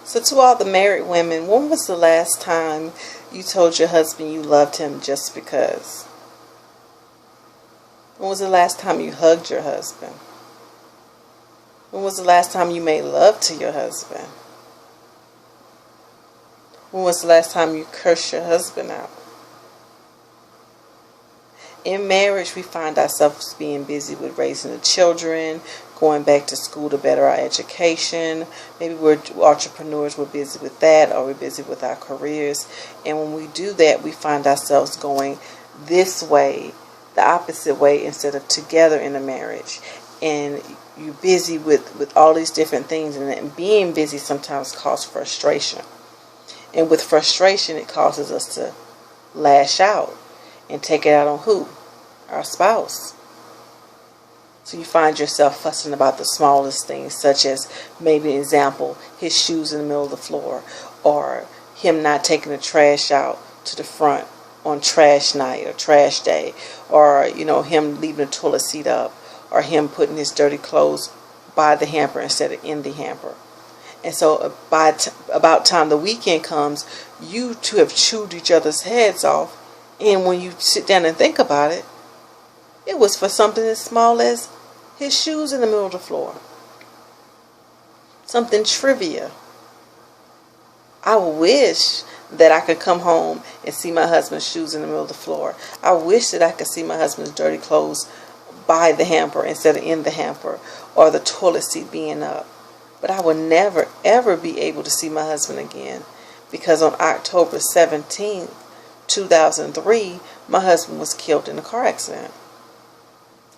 So to all the married women, when was the last time you told your husband you loved him just because? When was the last time you hugged your husband? When was the last time you made love to your husband? When was the last time you cursed your husband out? In marriage, we find ourselves being busy with raising the children, going back to school to better our education. Maybe we're entrepreneurs, we're busy with that, or we're busy with our careers. And when we do that, we find ourselves going this way, the opposite way, instead of together in a marriage. And you're busy with all these different things, and being busy sometimes causes frustration. And with frustration, it causes us to lash out and take it out on who? Our spouse. So you find yourself fussing about the smallest things, such as maybe an example, his shoes in the middle of the floor, or him not taking the trash out to the front on trash night or trash day, or him leaving the toilet seat up, or him putting his dirty clothes by the hamper instead of in the hamper. And so about time the weekend comes, you two have chewed each other's heads off. And when you sit down and think about it, it was for something as small as his shoes in the middle of the floor. Something trivia. I wish that I could come home and see my husband's shoes in the middle of the floor. I wish that I could see my husband's dirty clothes by the hamper instead of in the hamper, or the toilet seat being up. But I would never, ever be able to see my husband again, because on October 17th, 2003, my husband was killed in a car accident.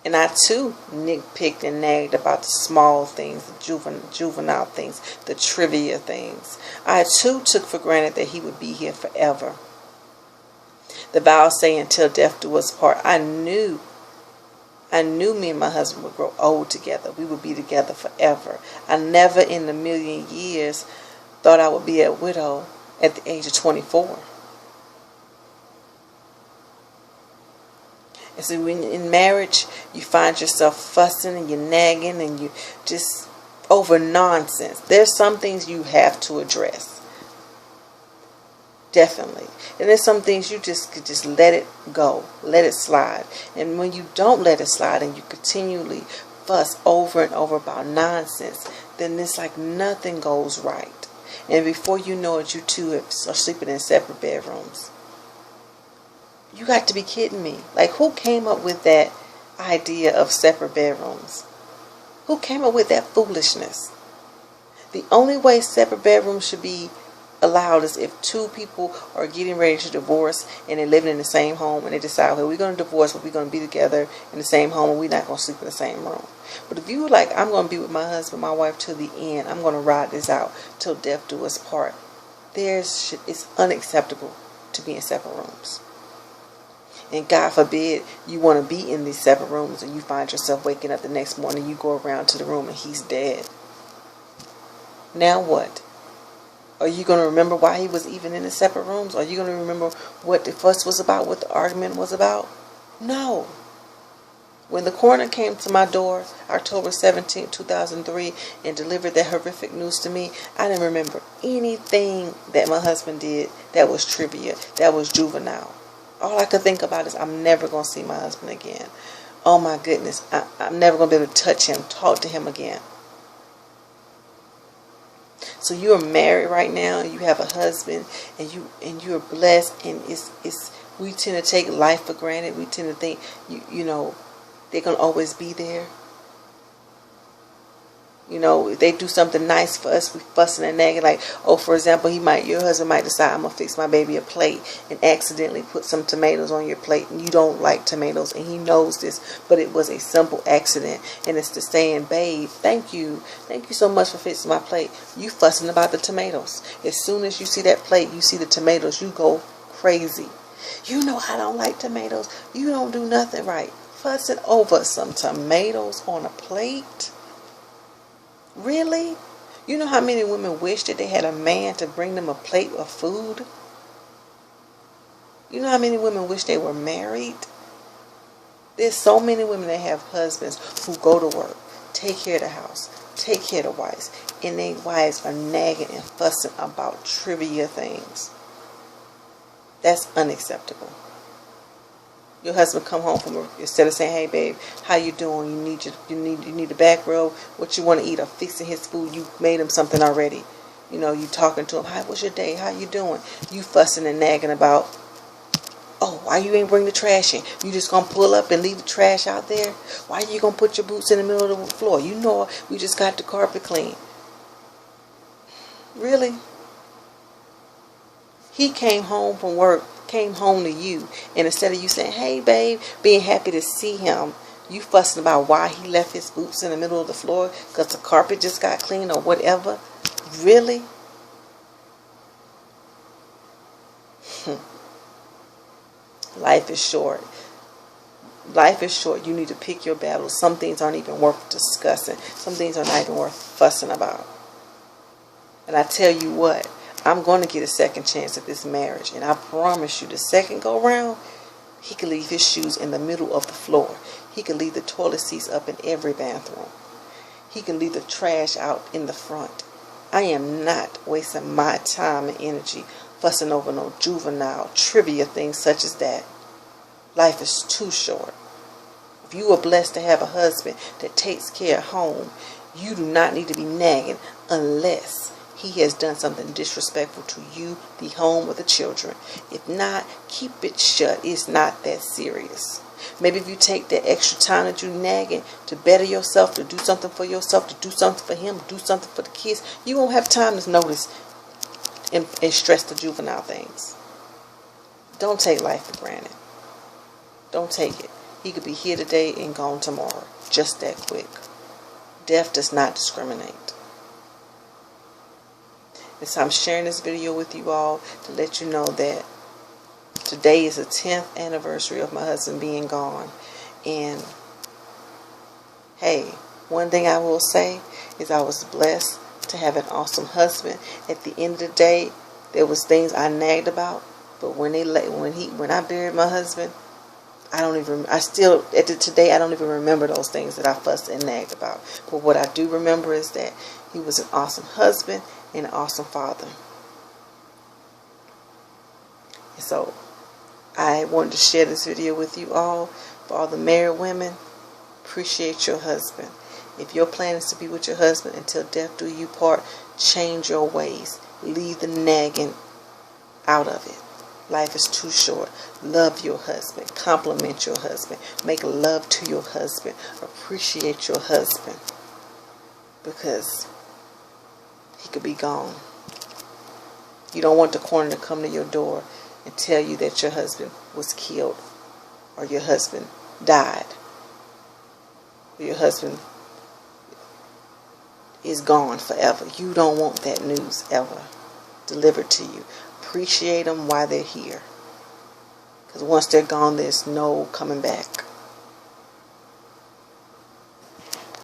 And I too nitpicked and nagged about the small things, the juvenile things, the trivia things. I too took for granted that he would be here forever. The vows say until death do us part. I knew me and my husband would grow old together. We would be together forever. I never in a million years thought I would be a widow at the age of 24. And so when in marriage, you find yourself fussing and you're nagging and you just over nonsense. There's some things you have to address. Definitely. And there's some things you just let it go. Let it slide. And when you don't let it slide and you continually fuss over and over about nonsense, then it's like nothing goes right. And before you know it, you two are sleeping in separate bedrooms. You got to be kidding me. Like, who came up with that idea of separate bedrooms? Who came up with that foolishness? The only way separate bedrooms should be allowed is if two people are getting ready to divorce and they're living in the same home and they decide, okay, we're going to divorce, but we're going to be together in the same home and we're not going to sleep in the same room. But if you were like, I'm going to be with my husband, my wife till the end, I'm going to ride this out till death do us part, it's unacceptable to be in separate rooms. And God forbid you want to be in these separate rooms and you find yourself waking up the next morning, you go around to the room and he's dead. Now what? Are you going to remember why he was even in the separate rooms? Are you going to remember what the fuss was about, what the argument was about? No. When the coroner came to my door October 17, 2003 and delivered that horrific news to me, I didn't remember anything that my husband did that was trivia, that was juvenile. All I could think about is I'm never going to see my husband again. Oh my goodness, I'm never going to be able to touch him, talk to him again. So you are married right now, and you have a husband, and you are blessed, and we tend to take life for granted. We tend to think you know they're gonna always be there. You know, if they do something nice for us, we fussing and nagging. Like, oh, for example, your husband might decide, I'm gonna fix my baby a plate, and accidentally put some tomatoes on your plate, and you don't like tomatoes, and he knows this, but it was a simple accident, and it's the saying, babe, thank you so much for fixing my plate. You fussing about the tomatoes. As soon as you see that plate, you see the tomatoes, you go crazy. You know I don't like tomatoes. You don't do nothing right. Fussing over some tomatoes on a plate. Really? You know how many women wish that they had a man to bring them a plate of food? You know how many women wish they were married? There's so many women that have husbands who go to work, take care of the house, take care of the wives, and their wives are nagging and fussing about trivia things. That's unacceptable. Your husband come home from work, instead of saying, "Hey babe, how you doing? You need a back rub. What you want to eat?" Or fixing his food. You made him something already. You know, you talking to him. "Hi, what's your day? How you doing?" You fussing and nagging about, "Oh, why you ain't bring the trash in? You just gonna pull up and leave the trash out there? Why you gonna put your boots in the middle of the floor? You know we just got the carpet clean." Really? He came home from work, came home to you, and instead of you saying, "Hey babe," being happy to see him, you fussing about why he left his boots in the middle of the floor because the carpet just got clean or whatever. Really? Life is short. Life is short. You need to pick your battles. Some things aren't even worth discussing. Some things are not even worth fussing about. And I tell you what, I'm going to get a second chance at this marriage. And I promise you, the second go round, he could leave his shoes in the middle of the floor. He could leave the toilet seats up in every bathroom. He can leave the trash out in the front. I am not wasting my time and energy fussing over no juvenile trivia things such as that. Life is too short. If you are blessed to have a husband that takes care of home, you do not need to be nagging unless he has done something disrespectful to you, the home, or the children. If not, keep it shut. It's not that serious. Maybe if you take that extra time that you're nagging to better yourself, to do something for yourself, to do something for him, do something for the kids, you won't have time to notice and stress the juvenile things. Don't take life for granted. Don't take it. He could be here today and gone tomorrow. Just that quick. Death does not discriminate. And so I'm sharing this video with you all to let you know that today is the 10th anniversary of my husband being gone. And hey, one thing I will say is I was blessed to have an awesome husband. At the end of the day, there was things I nagged about, but when I buried my husband, today I don't even remember those things that I fussed and nagged about. But what I do remember is that he was an awesome husband and an awesome father. And so I wanted to share this video with you all. For all the married women, appreciate your husband. If your plan is to be with your husband until death do you part, change your ways. Leave the nagging out of it. Life is too short. Love your husband. Compliment your husband. Make love to your husband. Appreciate your husband. Because he could be gone. You don't want the coroner to come to your door and tell you that your husband was killed, or your husband died, or your husband is gone forever. You don't want that news ever delivered to you. Appreciate them while they're here, because once they're gone, there's no coming back.